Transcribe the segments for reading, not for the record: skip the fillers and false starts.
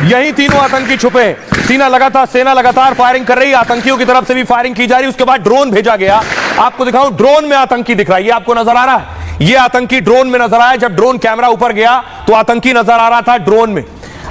यही तीनों आतंकी छुपे। सेना लगातार फायरिंग कर रही है, आतंकियों की तरफ से भी फायरिंग की जा रही है। उसके बाद ड्रोन भेजा गया, आपको दिखाऊं, ड्रोन में आतंकी दिख रहा है, ये आपको नजर आ रहा है, ये आतंकी ड्रोन में नजर आया। जब ड्रोन कैमरा ऊपर गया तो आतंकी नजर आ रहा था ड्रोन में।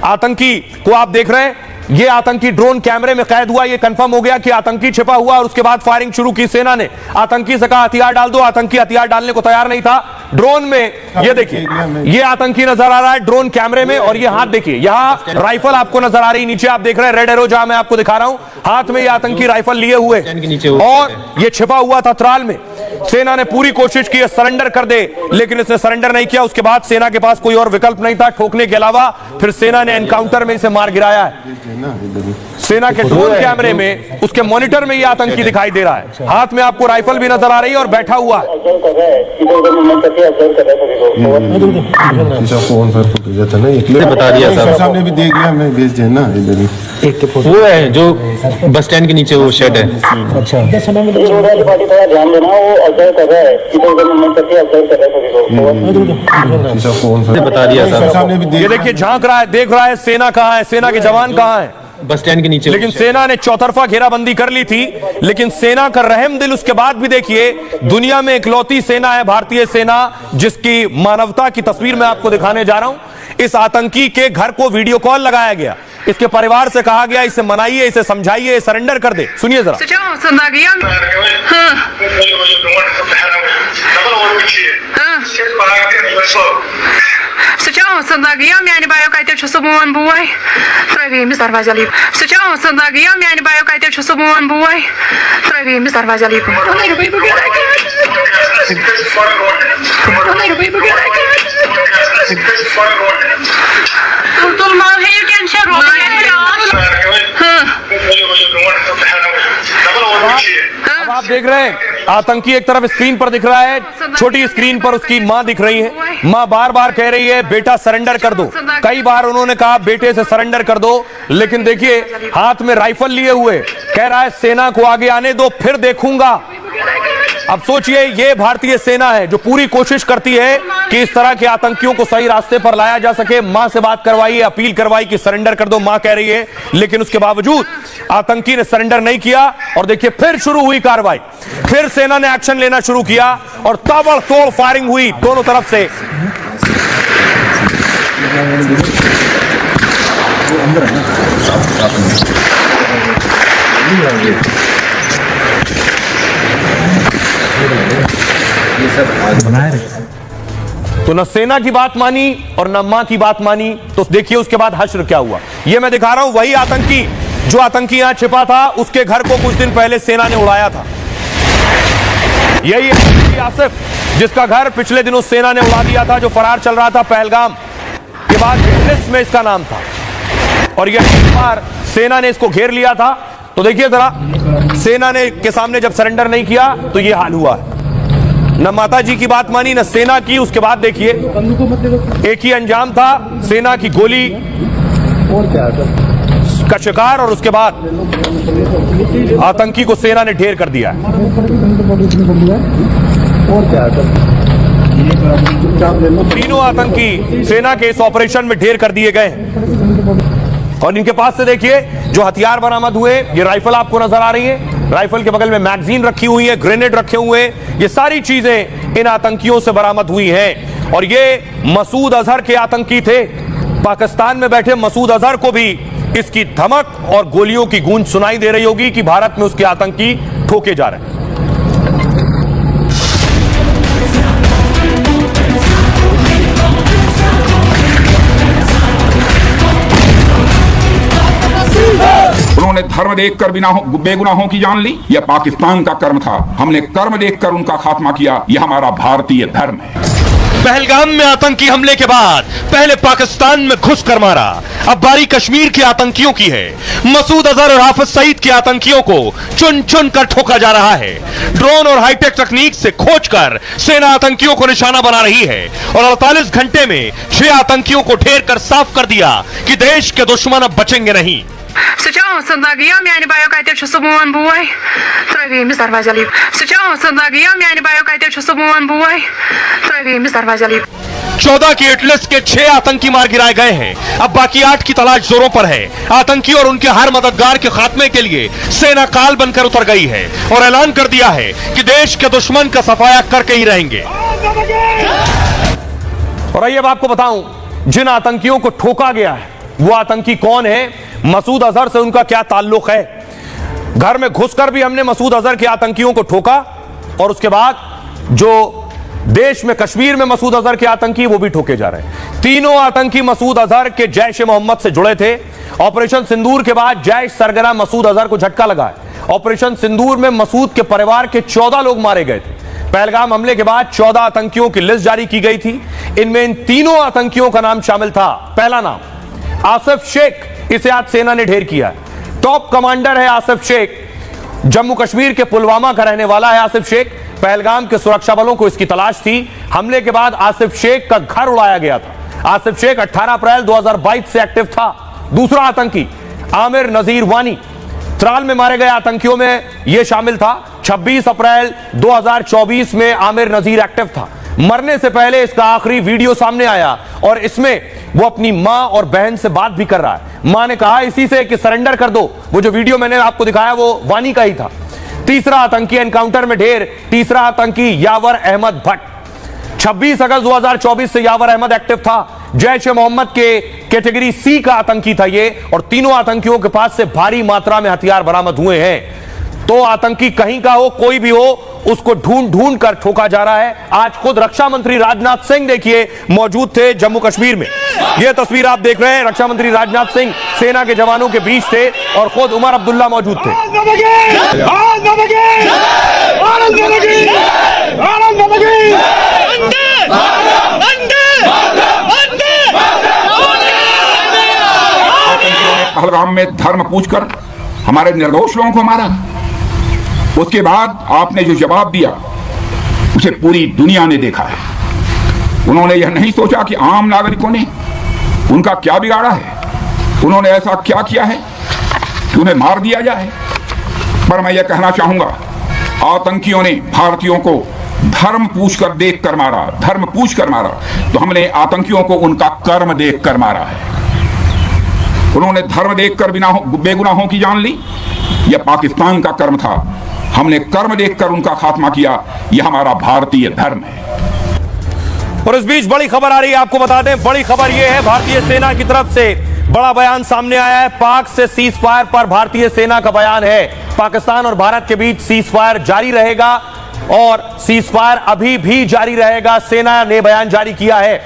आतंकी को आप देख रहे हैं, ये आतंकी ड्रोन कैमरे में कैद हुआ, ये कंफर्म हो गया कि आतंकी छिपा हुआ। और उसके बाद फायरिंग शुरू की सेना ने, आतंकी से कहा हथियार डाल दो, आतंकी हथियार डालने को तैयार नहीं था। ड्रोन में ये देखिए, ये आतंकी नजर आ रहा है ड्रोन कैमरे में, और ये हाथ देखिए, यहां राइफल आपको नजर आ रही, नीचे आप देख रहे हैं रेड एरो, जहां मैं आपको दिखा रहा हूं, हाथ में ये आतंकी राइफल लिए हुए और ये छिपा हुआ था त्राल में। सेना ने पूरी कोशिश की सरेंडर कर दे, लेकिन इसने सरेंडर नहीं किया। उसके बाद सेना के पास कोई और विकल्प नहीं था ठोकने के अलावा, फिर सेना ने एनकाउंटर में इसे मार गिराया है। सेना के ड्रोन कैमरे में, उसके मॉनिटर में ये आतंकी दिखाई दे रहा है, हाथ में आपको राइफल भी नजर आ रही है और बैठा हुआ है। बता दिया सामने भी देख लिया, मैं भेज देना इधर ही। वो है जो बस स्टैंड के नीचे वो शेड है। अच्छा, ध्यान देना, वो ऑब्जर्व कर रहा है, बता दिया सामने भी। ये देखिए झांक रहा है, देख रहा है सेना कहां है, सेना के जवान कहां है, बस स्टैंड के नीचे। लेकिन सेना ने चौतरफा घेराबंदी कर ली थी, लेकिन सेना का रहम दिल उसके बाद भी देखिए, दुनिया में इकलौती सेना है भारतीय सेना जिसकी मानवता की तस्वीर मैं आपको दिखाने जा रहा हूं। इस आतंकी के घर को वीडियो कॉल लगाया गया, इसके परिवार से कहा गया इसे मनाइए, इसे समझाइए, सरेंडर कर दे। सुनिए जरा। Sadagia, Miani Biokaita Chusumon boy, Trevi, Mr. Vazali. Such a Sadagia, Miani Biokaita Chusumon boy, Trevi, Mr. Vazali. अब आप देख रहे हैं आतंकी एक तरफ स्क्रीन पर दिख रहा है, छोटी स्क्रीन पर उसकी मां दिख रही है। मां बार बार कह रही है बेटा सरेंडर कर दो, कई बार उन्होंने कहा बेटे से सरेंडर कर दो, लेकिन देखिए हाथ में राइफल लिए हुए कह रहा है सेना को आगे आने दो फिर देखूंगा। अब सोचिए, ये भारतीय सेना है जो पूरी कोशिश करती है कि इस तरह के आतंकियों को सही रास्ते पर लाया जा सके। मां से बात करवाई, अपील करवाई कि सरेंडर कर दो, मां कह रही है, लेकिन उसके बावजूद आतंकी ने सरेंडर नहीं किया। और देखिए फिर शुरू हुई कार्रवाई, फिर सेना ने एक्शन लेना शुरू किया और ताबड़तोड़ फायरिंग हुई दोनों तरफ से। तो न सेना की बात मानी और न मां की बात मानी, तो देखिए उसके बाद हश्र क्या हुआ। ये मैं दिखा रहा हूं वही आतंकी जो आतंकी यहां छिपा था, उसके घर को कुछ दिन पहले सेना ने उड़ाया था। यही आसिफ जिसका घर पिछले दिनों सेना ने उड़ा दिया था, जो फरार चल रहा था पहलगाम के बाद, लिस्ट में इसका नाम था। और यह बार सेना ने इसको घेर लिया था। तो देखिए जरा, सेना ने के सामने जब सरेंडर नहीं किया तो यह हाल हुआ है। न माता जी की बात मानी न सेना की। उसके बाद देखिए एक ही अंजाम था, सेना की गोली का शिकार, और उसके बाद आतंकी को सेना ने ढेर कर दिया। तीनों आतंकी सेना के इस ऑपरेशन में ढेर कर दिए गए। और इनके पास से देखिए जो हथियार बरामद हुए, ये राइफल आपको नजर आ रही है, राइफल के बगल में मैगजीन रखी हुई है, ग्रेनेड रखे हुए, ये सारी चीजें इन आतंकियों से बरामद हुई हैं। और ये मसूद अजहर के आतंकी थे। पाकिस्तान में बैठे मसूद अजहर को भी इसकी धमक और गोलियों की गूंज सुनाई दे रही होगी कि भारत में उसके आतंकी ठोके जा रहे हैं। उन्होंने धर्म देखकर बेगुनाहों की जान ली, यह पाकिस्तान का कर्म था। हमने कर्म देखकर उनका खात्मा किया, यह हमारा भारतीय धर्म है। पहलगाम में आतंकी हमले के बाद पहले पाकिस्तान में घुस कर मारा, अब बारी कश्मीर के आतंकियों की है। मसूद अजहर और हाफिज सईद के आतंकियों को चुन चुन कर ठोका जा रहा है। ड्रोन और हाईटेक तकनीक से खोजकर सेना आतंकियों को निशाना बना रही है और 48 घंटे में 6 आतंकियों को ढेर कर साफ कर दिया कि देश के दुश्मन अब बचेंगे नहीं। Sadagia, Miani Biokaita Chusumon boy, Trevi, Mr. Vazali. Such a Sadagia, Miani Biokaita Chusumon boy, Trevi, Mr. Vazali. 14 की हिट लिस्ट के 6 आतंकी मार गिराए गए हैं। अब बाकी 8 की तलाश जोरों पर है। आतंकी और उनके हर मददगार के खात्मे के लिए सेना काल बनकर उतर गई है और ऐलान कर दिया है कि देश के दुश्मन का सफाया करके ही रहेंगे। और आइए अब आपको बताऊं, जिन आतंकियों को ठोका गया है वो आतंकी कौन है, मसूद अजहर से उनका क्या ताल्लुक है। घर में घुसकर भी हमने मसूद अजहर के आतंकियों को ठोका और उसके बाद जो देश में कश्मीर में मसूद अजहर के आतंकी वो भी ठोके जा रहे हैं। तीनों आतंकी मसूद अजहर के जैश ए मोहम्मद से जुड़े थे। ऑपरेशन सिंदूर के बाद जैश सरगना मसूद अजहर को झटका लगा है। ऑपरेशन सिंदूर में मसूद के परिवार के 14 लोग मारे गए थे। पहलगाम हमले के बाद 14 आतंकियों की लिस्ट जारी की गई थी। इनमें इन तीनों आतंकियों का नाम शामिल था। पहला नाम आसिफ शेख, इसे आज सेना ने ढेर किया है। टॉप कमांडर है आसिफ शेख, जम्मू कश्मीर के पुलवामा का रहने वाला है आसिफ शेख। पहलगाम के सुरक्षा बलों को इसकी तलाश थी। हमले के बाद आसिफ शेख का घर उड़ाया गया था। आसिफ शेख 18 अप्रैल 2022 से एक्टिव था। दूसरा आतंकी आमिर नजीर वानी, त्राल में मारे गए आतंकियों में यह शामिल था। 26 अप्रैल 2024 में आमिर नजीर एक्टिव था। मरने से पहले इसका आखिरी वीडियो सामने आया और इसमें वो अपनी मां और बहन से बात भी कर रहा है। मां ने कहा इसी से कि सरेंडर कर दो। वो जो वीडियो मैंने आपको दिखाया वो वानी का ही था। तीसरा आतंकी एनकाउंटर में ढेर, तीसरा आतंकी यावर अहमद भट्ट। 26 अगस्त 2024 से यावर अहमद एक्टिव था। जैश ए मोहम्मद के कैटेगरी सी का आतंकी था ये, और तीनों आतंकियों के पास से भारी मात्रा में हथियार बरामद हुए हैं। तो आतंकी कहीं का हो, कोई भी हो, उसको ढूंढ ढूंढ कर ठोका जा रहा है। आज खुद रक्षा मंत्री राजनाथ सिंह देखिए मौजूद थे जम्मू कश्मीर में। यह तस्वीर आप देख रहे हैं, रक्षा मंत्री राजनाथ सिंह सेना के जवानों के बीच थे और खुद उमर अब्दुल्ला मौजूद थे। पहलगाम में धर्म पूछकर हमारे निर्दोष लोगों को मारा। उसके बाद आपने जो जवाब दिया उसे पूरी दुनिया ने देखा है। उन्होंने यह नहीं सोचा कि आम नागरिकों ने उनका क्या बिगाड़ा है, उन्होंने ऐसा क्या किया है कि उन्हें मार दिया जाए। पर मैं यह कहना चाहूंगा, आतंकियों ने भारतीयों को धर्म पूछकर देखकर मारा, धर्म पूछकर मारा, तो हमने आतंकियों को उनका कर्म देखकर मारा है। उन्होंने धर्म देखकर बेगुनाहों की जान ली, यह पाकिस्तान का कर्म था। हमने कर्म देखकर उनका खात्मा किया, यह हमारा भारतीय धर्म है। और इस बीच बड़ी खबर आ रही है, आपको बता दें, बड़ी खबर यह है, भारतीय सेना की तरफ से बड़ा बयान सामने आया है। पाक से सीज फायर पर भारतीय सेना का बयान है। पाकिस्तान और भारत के बीच सीज फायर जारी रहेगा और सीज फायर अभी भी जारी रहेगा, सेना ने बयान जारी किया है।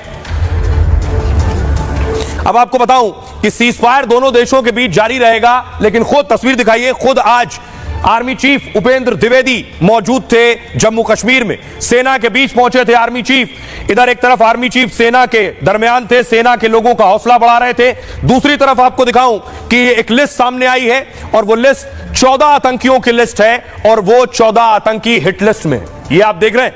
अब आपको बताऊं कि सीज फायर दोनों देशों के बीच जारी रहेगा, लेकिन खुद तस्वीर दिखाइए, खुद आज आर्मी चीफ उपेंद्र द्विवेदी मौजूद थे जम्मू कश्मीर में। सेना के बीच पहुंचे थे आर्मी चीफ। इधर एक तरफ आर्मी चीफ सेना के दरमियान थे, सेना के लोगों का हौसला बढ़ा रहे थे। दूसरी तरफ आपको दिखाऊं कि एक लिस्ट सामने आई है और वो लिस्ट 14 आतंकियों की लिस्ट है और वो 14 आतंकी हिट लिस्ट में। ये आप देख रहे हैं,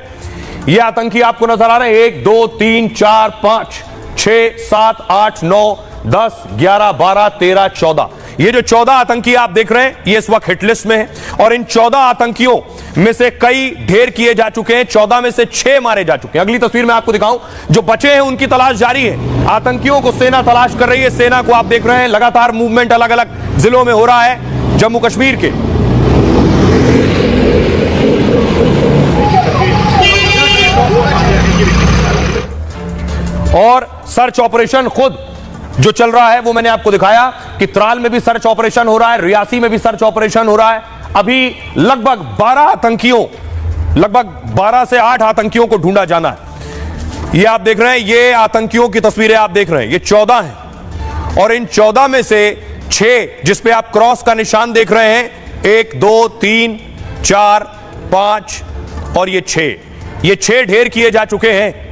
ये आतंकी आपको नजर आ रहे हैं। 1 2 3 4 5 6 7 8 9 10 11 12 13 14। ये जो 14 आतंकी आप देख रहे हैं ये इस वक्त हिट लिस्ट में है और इन 14 आतंकियों में से कई ढेर किए जा चुके हैं। 14 में से 6 मारे जा चुके हैं। अगली तस्वीर में आपको दिखाऊं, जो बचे हैं उनकी तलाश जारी है। आतंकियों को सेना तलाश कर रही है। सेना को आप देख रहे हैं, लगातार मूवमेंट अलग अलग जिलों में हो रहा है जम्मू कश्मीर के। और सर्च ऑपरेशन खुद जो चल रहा है वो मैंने आपको दिखाया कि त्राल में भी सर्च ऑपरेशन हो रहा है, रियासी में भी सर्च ऑपरेशन हो रहा है। अभी लगभग 12 से 8 आतंकियों को ढूंढा जाना है। ये आप देख रहे हैं, ये आतंकियों की तस्वीरें आप देख रहे हैं, ये 14 हैं और इन 14 में से 6 जिसपे आप क्रॉस का निशान देख रहे हैं, 1 2 3 4 5 और ये 6 ढेर किए जा चुके हैं।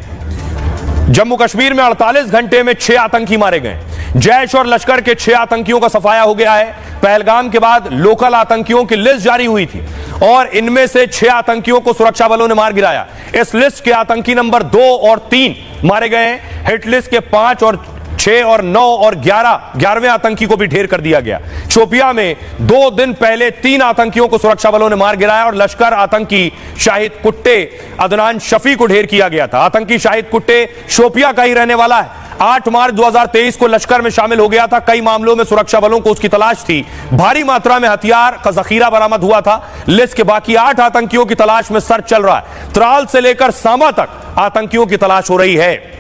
जम्मू कश्मीर में 48 घंटे में 6 आतंकी मारे गए। जैश और लश्कर के 6 आतंकियों का सफाया हो गया है। पहलगाम के बाद लोकल आतंकियों की लिस्ट जारी हुई थी और इनमें से 6 आतंकियों को सुरक्षा बलों ने मार गिराया। इस लिस्ट के आतंकी नंबर 2 और 3 मारे गए हैं। हिट लिस्ट के 5 और 6 और 9 और 11वें आतंकी को भी ढेर कर दिया गया। शोपिया में 2 दिन पहले 3 आतंकियों को सुरक्षा बलों ने मार गिराया और लश्कर आतंकी शाहिद कुट्टे अदनान शफी को ढेर किया गया था। आतंकी शाहिद कुट्टे शोपिया का ही रहने वाला है। 8 मार्च 2023 को लश्कर में शामिल हो गया था। कई मामलों में सुरक्षा बलों को उसकी तलाश थी। भारी मात्रा में हथियार का जखीरा बरामद हुआ था। लिस्ट के बाकी 8 आतंकियों की तलाश में सर्च चल रहा है। त्राल से लेकर सांबा तक आतंकियों की तलाश हो रही है।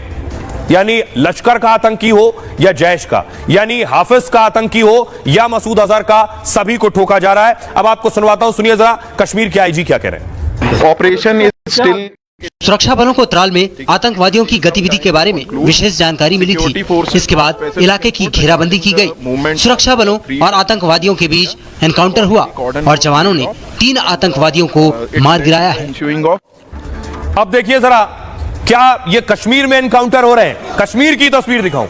यानी लश्कर का आतंकी हो या जैश का, यानी हाफिज का आतंकी हो या मसूद अजहर का, सभी को ठोका जा रहा है। अब आपको सुनवाता हूं, सुनिए जरा कश्मीर के आईजी क्या कह रहे हैं। Operation is still. सुरक्षा बलों को त्राल में आतंकवादियों की गतिविधि के बारे में विशेष जानकारी मिली थी। इसके बाद इलाके की घेराबंदी की गई। सुरक्षा बलों और आतंकवादियों के बीच एनकाउंटर हुआ और जवानों ने 3 आतंकवादियों को मार गिराया है। अब देखिए जरा, क्या ये कश्मीर में एनकाउंटर हो रहे हैं? कश्मीर की तस्वीर दिखाऊं,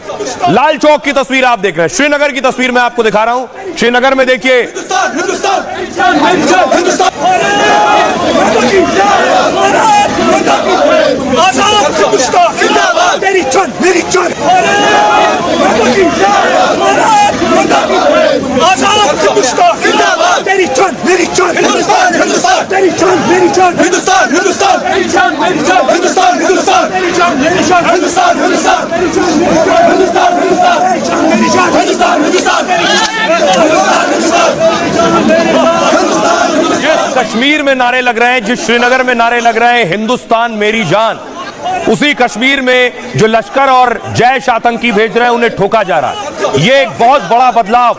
लाल चौक की तस्वीर आप देख रहे हैं। श्रीनगर की तस्वीर मैं आपको दिखा रहा हूं। श्रीनगर में देखिए, जिस कश्मीर में नारे लग रहे हैं, जिस श्रीनगर में नारे लग रहे हैं हिंदुस्तान मेरी जान, उसी कश्मीर में जो लश्कर और जैश आतंकी भेज रहे हैं उन्हें ठोका जा रहा है। ये एक बहुत बड़ा बदलाव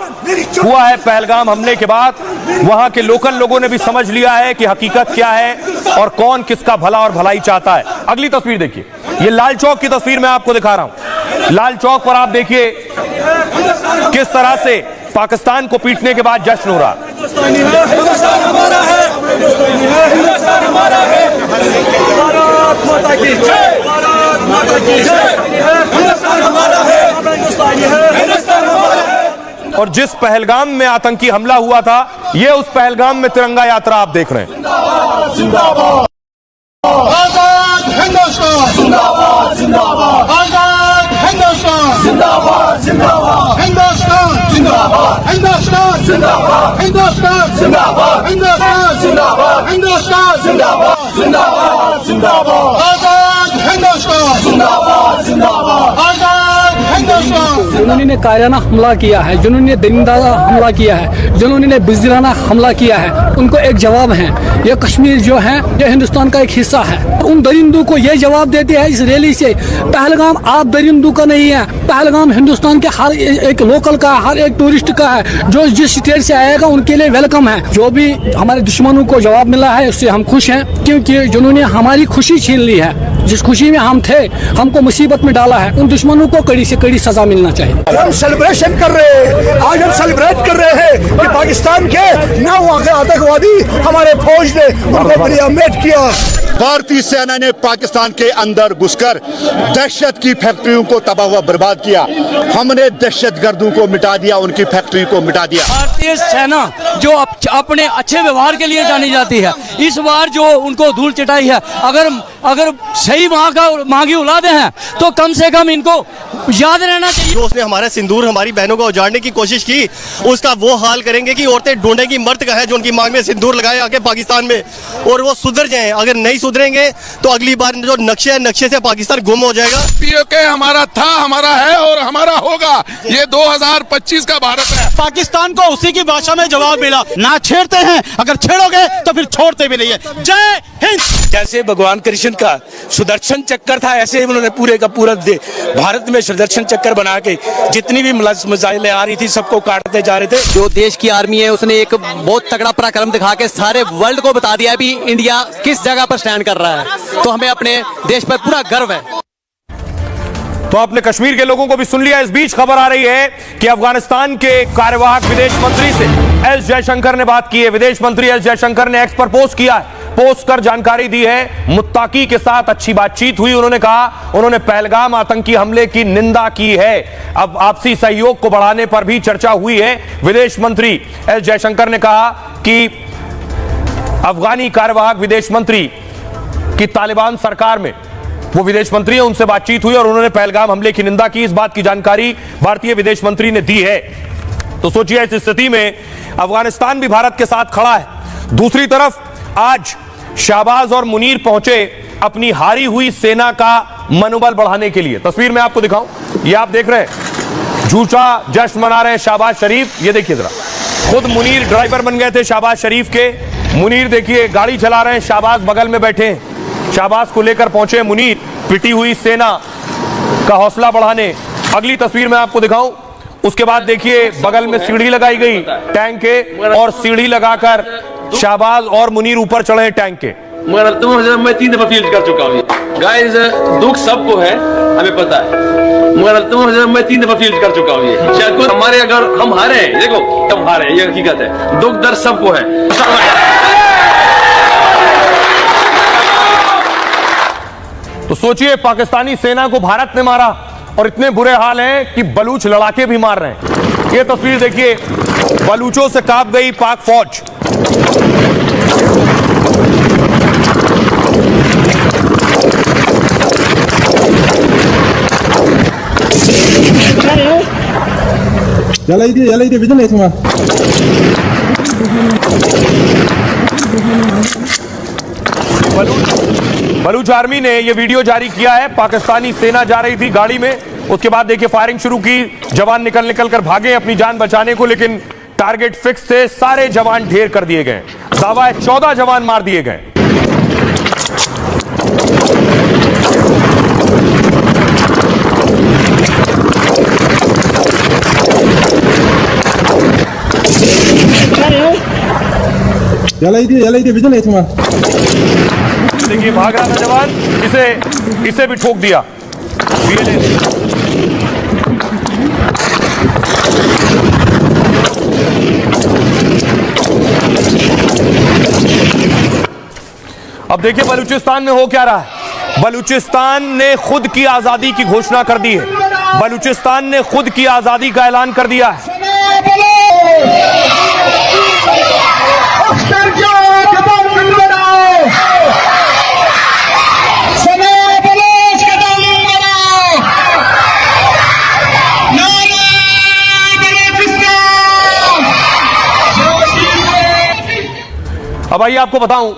हुआ है पहलगाम हमले के बाद। वहां के लोकल लोगों ने भी समझ लिया है कि हकीकत क्या है और कौन किसका भला और भलाई चाहता है। अगली तस्वीर देखिए, ये लाल चौक की तस्वीर मैं आपको दिखा रहा हूं। लाल चौक पर आप देखिए किस तरह से पाकिस्तान को पीटने के बाद जश्न हो रहा है। और जिस पहलगाम में आतंकी हमला हुआ था, ये उस पहलगाम में तिरंगा यात्रा आप देख रहे हैं। आजाद हिंदुस्तान जिंदाबाद जिंदाबाद। आजाद हिंदुस्तान जिंदाबाद जिंदाबाद। हिंदुस्तान जिंदाबाद। हिंदुस्तान जिंदाबाद। हिंदुस्तान जिंदाबाद। हिंदुस्तान जिंदाबाद। हिंदुस्तान जिंदाबाद जिंदाबाद जिंदाबाद। आजाद हिंदुस्तान जिंदाबाद जिंदाबाद। आजाद हिंदुस्तान। जिन्होंने कायराना हमला किया है, जिन्होंने दरिंदाना हमला किया है, जिन्होंने बुज़दिलाना हमला किया है, उनको एक जवाब है। ये कश्मीर जो है ये हिंदुस्तान का एक हिस्सा है। उन दरिंदों को ये जवाब देते हैं इस रैली से, पहलगाम आप दरिंदों का नहीं है, पहलगाम हिंदुस्तान के हर एक लोकल का, हर एक टूरिस्ट का है। जो जिस स्टेट से आएगा उनके लिए वेलकम है। जो भी हमारे दुश्मनों को जवाब मिला है उससे हम खुश हैं, क्योंकि जिन्होंने हमारी खुशी छीन ली है, जिस खुशी में हम थे, हमको मुसीबत में डाला है, उन दुश्मनों को कड़ी से कड़ी सजा मिलना चाहिए। हम सेलिब्रेशन कर रहे हैं, आज हम सेलिब्रेट कर रहे हैं कि पाकिस्तान के 9 आतंकवादी हमारे फौज ने उनको बलियामेट किया। भारतीय सेना ने पाकिस्तान के अंदर घुसकर दहशत की फैक्ट्रियों को तबाह व बर्बाद किया। हमने दहशतगर्दों को मिटा दिया, उनकी फैक्ट्री को मिटा दिया। भारतीय सेना जो अपने अच्छे व्यवहार के लिए जानी जाती है, इस बार जो उनको धूल चटाई है, अगर सही मांगी औलादे हैं तो कम से कम इनको याद रहना चाहिए। जो उसने हमारा सिंदूर, हमारी बहनों को उजाड़ने की कोशिश की, उसका वो हाल करेंगे कि औरतें ढूंढेंगी मर्द का है जो उनकी मांग में सिंदूर लगाए आके पाकिस्तान में, और वो सुधर जाएं। अगर नहीं सुधरेंगे तो अगली बार जो नक्शे है, नक्शे से पाकिस्तान गुम हो जाएगा। पीओके हमारा था, हमारा है और हमारा होगा। ये 2025 का भारत है। पाकिस्तान को उसी की भाषा में जवाब मिला, ना छेड़ते हैं, अगर छेड़ोगे तो फिर छोड़ते भी नहीं है। जय हिंद। जैसे भगवान कृष्ण का सुदर्शन चक्कर था, ऐसे ही उन्होंने पूरे का पूरा भारत में सुदर्शन चक्कर बना के जितनी भी मिसाइलें आ रही थी सबको काटते जा रहे थे। जो देश की आर्मी है उसने एक बहुत तगड़ा पराक्रम दिखा के सारे वर्ल्ड को बता दिया भी इंडिया किस जगह पर स्टैंड कर रहा है। तो हमें अपने देश पर पूरा गर्व है। तो आपने कश्मीर के लोगों को भी सुन लिया। इस बीच खबर आ रही है कि अफगानिस्तान के कार्यवाहक विदेश मंत्री से एस जयशंकर ने बात की है। विदेश मंत्री एस जयशंकर ने एक्स पर पोस्ट किया है, पोस्ट कर जानकारी दी है। मुत्ताकी के साथ अच्छी बातचीत हुई, उन्होंने कहा, उन्होंने पहलगाम आतंकी हमले की निंदा की है। अब आपसी सहयोग को बढ़ाने पर भी चर्चा हुई है। विदेश मंत्री एस जयशंकर ने कहा कि अफगानी कार्यवाहक विदेश मंत्री की तालिबान सरकार में वो विदेश मंत्री हैं, उनसे बातचीत हुई और उन्होंने पहलगाम हमले की निंदा की। इस बात की जानकारी भारतीय विदेश मंत्री ने दी है। तो सोचिए, इस स्थिति में अफगानिस्तान भी भारत के साथ खड़ा है। दूसरी तरफ आज शाहबाज और मुनीर पहुंचे अपनी हारी हुई सेना का मनोबल बढ़ाने के लिए। तस्वीर में आपको दिखाऊं, ये आप देख रहे हैं, झूठा जश्न मना रहे हैं शाहबाज शरीफ। ये देखिए जरा, खुद मुनीर ड्राइवर बन गए थे शाहबाज शरीफ के। मुनीर देखिए गाड़ी चला रहे हैं, शाहबाज बगल में बैठे हैं। शाहबाज को लेकर पहुंचे मुनीर पिटी हुई सेना का हौसला बढ़ाने। अगली तस्वीर में आपको दिखाऊं, उसके बाद देखिए बगल में सीढ़ी लगाई गई टैंक के, और सीढ़ी लगाकर शाहबाज और मुनीर ऊपर चढ़े टैंक के। मगर मैं 3 दफा फील्ड कर चुका हूँ। गाइस, दुख सबको है, हमें पता है, मगर मैं 3 दफा फील्ड कर चुका हूँ। शायद कोई हमारे, अगर हम हारे, देखो हम हारे, ये हकीकत है। दुख दर्द सबको है। तो सोचिए, पाकिस्तानी सेना को भारत ने मारा और इतने बुरे हाल हैं कि बलूच लड़ाके भी मार रहे हैं। ये तस्वीर देखिए, बलूचों से कांप गई पाक फौज। बलूच आर्मी ने यह वीडियो जारी किया है। पाकिस्तानी सेना जा रही थी गाड़ी में, उसके बाद देखिए फायरिंग शुरू की। जवान निकल कर भागे अपनी जान बचाने को, लेकिन टारगेट फिक्स थे। सारे जवान ढेर कर दिए गए। दावा है 14 जवान मार दिए गए। देखिए भाग रहा था जवान, इसे भी ठोक दिया। अब देखिए बलूचिस्तान में हो क्या रहा है। बलूचिस्तान ने खुद की आजादी की घोषणा कर दी है। बलूचिस्तान ने खुद की आजादी का ऐलान कर दिया है। अब आइए आपको बताऊं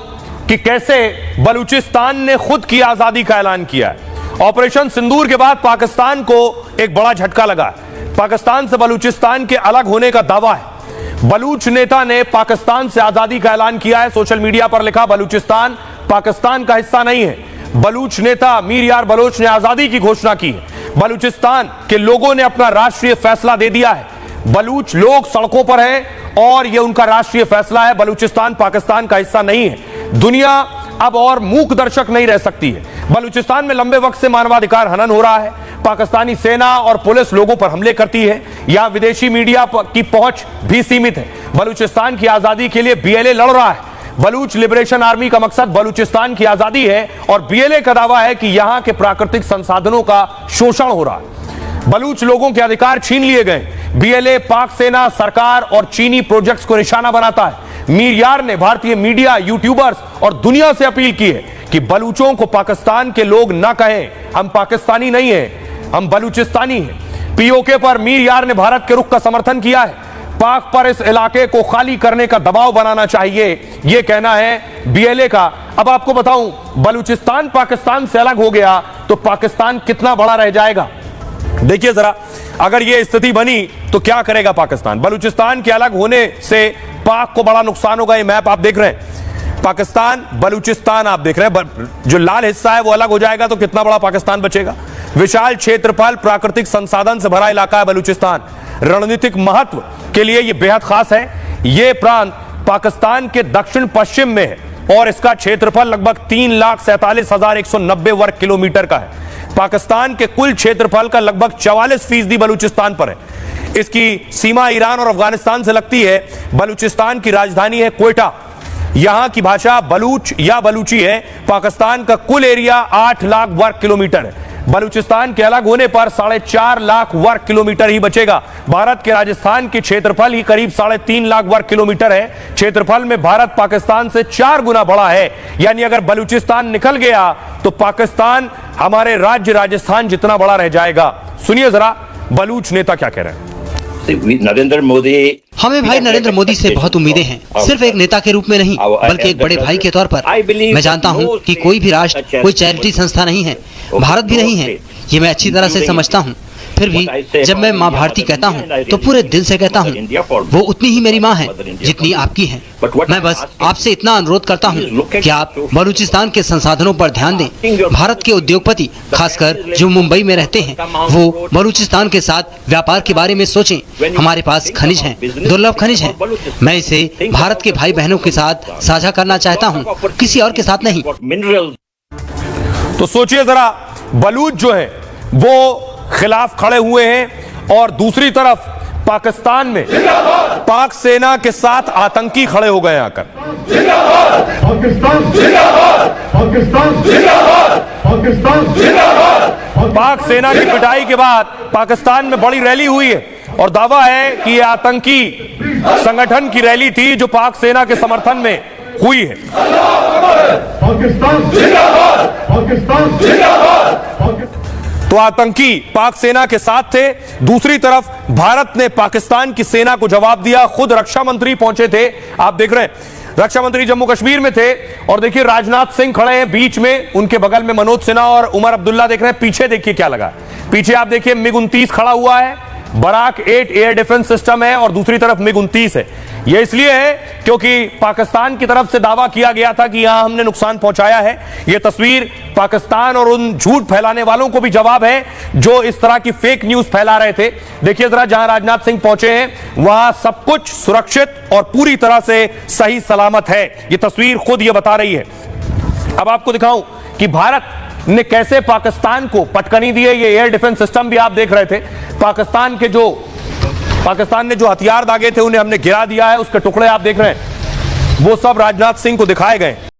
कि कैसे बलूचिस्तान ने खुद की आजादी का ऐलान किया है। ऑपरेशन सिंदूर के बाद पाकिस्तान को एक बड़ा झटका लगा है। पाकिस्तान से बलूचिस्तान के अलग होने का दावा है। बलूच नेता ने पाकिस्तान से आजादी का ऐलान किया है। सोशल मीडिया पर लिखा, बलूचिस्तान पाकिस्तान का हिस्सा नहीं है। बलूच नेता मीर यार बलोच ने आजादी की घोषणा की है। बलूचिस्तान के लोगों ने अपना राष्ट्रीय फैसला दे दिया है। बलूच लोग सड़कों पर हैं और यह उनका राष्ट्रीय फैसला है। बलूचिस्तान पाकिस्तान का हिस्सा नहीं है। दुनिया अब और मूक दर्शक नहीं रह सकती है। बलूचिस्तान में लंबे वक्त से मानवाधिकार हनन हो रहा है। पाकिस्तानी सेना और पुलिस लोगों पर हमले करती है। यहां विदेशी मीडिया की पहुंच भी सीमित है। बलूचिस्तान की आजादी के लिए बीएलए लड़ रहा है। बलूच लिबरेशन आर्मी का मकसद बलूचिस्तान की आजादी है और बीएलए का दावा है कि यहां के प्राकृतिक संसाधनों का शोषण हो रहा है। बलूच लोगों के अधिकार छीन लिए गए। बीएलए, पाक सेना, सरकार और चीनी प्रोजेक्ट्स को निशाना बनाता है। मीर यार ने भारतीय मीडिया, यूट्यूबर्स और दुनिया से अपील की है कि बलूचों को पाकिस्तान के लोग न कहें, हम पाकिस्तानी नहीं हैं, हम बलूचिस्तानी हैं। पीओके पर मीर यार ने भारत के रुख का समर्थन किया है। पाक पर इस इलाके को खाली करने का दबाव बनाना चाहिए, यह कहना है बीएलए का। अब आपको बताऊं, बलूचिस्तान पाकिस्तान से अलग हो गया तो पाकिस्तान कितना बड़ा रह जाएगा। देखिए जरा, अगर यह स्थिति बनी तो क्या करेगा पाकिस्तान। बलूचिस्तान के अलग होने से पाक को बड़ा नुकसान होगा। ये मैप आप देख रहे हैं, पाकिस्तान बलूचिस्तान आप देख रहे हैं। जो लाल हिस्सा है वो अलग हो जाएगा तो कितना बड़ा पाकिस्तान बचेगा। विशाल क्षेत्रफल, प्राकृतिक संसाधन से भरा इलाका है बलूचिस्तान। रणनीतिक महत्व के लिए यह बेहद खास है। यह प्रांत पाकिस्तान के दक्षिण पश्चिम में है और इसका क्षेत्रफल लगभग 3,47,190 वर्ग किलोमीटर का है। पाकिस्तान के कुल क्षेत्रफल का लगभग 44% बलूचिस्तान पर है। इसकी सीमा ईरान और अफगानिस्तान से लगती है। बलूचिस्तान की राजधानी है क्वेटा। यहां की भाषा बलूच या बलूची है। पाकिस्तान का कुल एरिया 8 लाख वर्ग किलोमीटर है। बलूचिस्तान के अलग होने पर 4.5 लाख वर्ग किलोमीटर ही बचेगा। भारत के राजस्थान की क्षेत्रफल ही करीब 3.5 लाख वर्ग किलोमीटर है। क्षेत्रफल में भारत पाकिस्तान से 4 गुना बड़ा है। यानी अगर बलूचिस्तान निकल गया तो पाकिस्तान हमारे राज्य राजस्थान जितना बड़ा रह जाएगा। सुनिए जरा बलूच नेता क्या कह रहे हैं। नरेंद्र मोदी, हमें भाई नरेंद्र मोदी से बहुत उम्मीदें हैं, सिर्फ एक नेता के रूप में नहीं बल्कि एक बड़े भाई के तौर पर। मैं जानता हूं कि कोई भी राष्ट्र कोई चैरिटी संस्था नहीं है, भारत भी नहीं है, ये मैं अच्छी तरह से समझता हूं। फिर भी जब मैं माँ भारती कहता हूँ तो पूरे दिल से कहता हूँ, वो उतनी ही मेरी माँ है जितनी आपकी है। मैं बस आपसे इतना अनुरोध करता हूँ कि आप बलूचिस्तान के संसाधनों पर ध्यान दें। भारत के उद्योगपति खासकर जो मुंबई में रहते हैं वो बलूचिस्तान के साथ व्यापार के बारे में सोचें। हमारे पास खनिज हैं, दुर्लभ खनिज हैं। मैं इसे भारत के भाई बहनों के साथ साझा करना चाहता हूँ, किसी और के साथ नहीं। तो सोचिए जरा, बलूच जो है वो खिलाफ खड़े हुए हैं और दूसरी तरफ पाकिस्तान में पाक सेना के साथ आतंकी खड़े हो गए आकर। पाक सेना की पिटाई के बाद पाकिस्तान में बड़ी रैली हुई है और दावा है कि यह आतंकी संगठन की रैली थी जो पाक सेना के समर्थन में हुई है। तो आतंकी पाक सेना के साथ थे। दूसरी तरफ भारत ने पाकिस्तान की सेना को जवाब दिया। खुद रक्षा मंत्री पहुंचे थे, आप देख रहे हैं रक्षा मंत्री जम्मू कश्मीर में थे। और देखिए राजनाथ सिंह खड़े हैं बीच में, उनके बगल में मनोज सिन्हा और उमर अब्दुल्ला देख रहे हैं। पीछे देखिए क्या लगा, पीछे आप देखिए MiG-29 खड़ा हुआ है, बराक 8 एयर डिफेंस सिस्टम है और दूसरी तरफ MiG-29 है। यह इसलिए है क्योंकि पाकिस्तान की तरफ से दावा किया गया था कि यहां हमने नुकसान पहुंचाया है। यह तस्वीर पाकिस्तान और उन झूठ फैलाने वालों को भी जवाब है जो इस तरह की फेक न्यूज फैला रहे थे। देखिए जरा, जहां राजनाथ सिंह पहुंचे हैं वहां सब कुछ सुरक्षित और पूरी तरह से सही सलामत है। यह तस्वीर खुद यह बता रही है। अब आपको दिखाऊं कि भारत ने कैसे पाकिस्तान को पटकनी दी है। ये एयर डिफेंस सिस्टम भी आप देख रहे थे। पाकिस्तान ने जो हथियार दागे थे उन्हें हमने गिरा दिया है। उसके टुकड़े आप देख रहे हैं, वो सब राजनाथ सिंह को दिखाए गए।